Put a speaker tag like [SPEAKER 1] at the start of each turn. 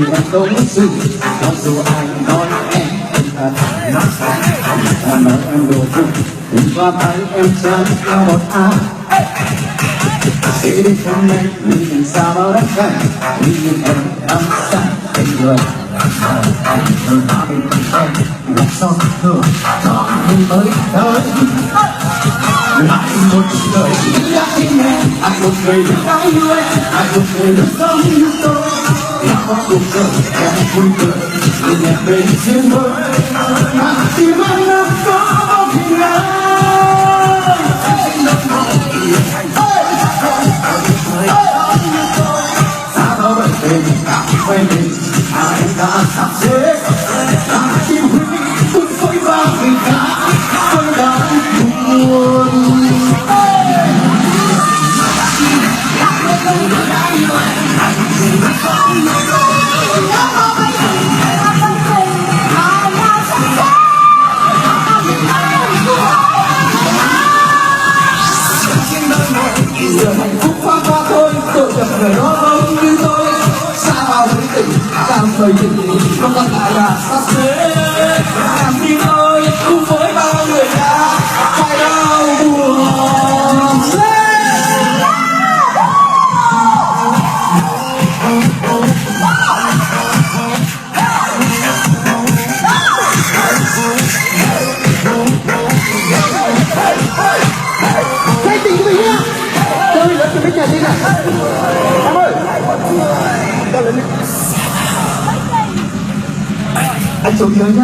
[SPEAKER 1] em không gì cho dù ai nói em ta thẳng nói sai ta nói em đồ vui nhìn qua tay em chẳng có một ai sẽ đi không nên nhìn xa bao đất cày nhìn em âm xa anh người người đã bên cạnh em ngọc son thường chọn không tới tới lại một đời đã tin em lại một người được đau yêu em lại một người được sống như tôi là có cuộc đời em vui cười nhìn em bên riêng mơ mà tim anh đã có bao hình ảnh xa bao bệnh tình cảm quay mình ai đã sắp xếp làm tim huy cũng phơi vào người khác tôi đã buồn. Giờ hạnh phúc qua qua thôi, tôi gặp người đó không như tôi. Xa vào với tình, càng thời tình không còn lại là sắp xếp. Làm tim ơi, cùng với bao người đã phải đau buồn. Cái tình của mình nha. Tôi lớn từ bên nhà đi này. Em ơi. Anh xuống dưới nhá.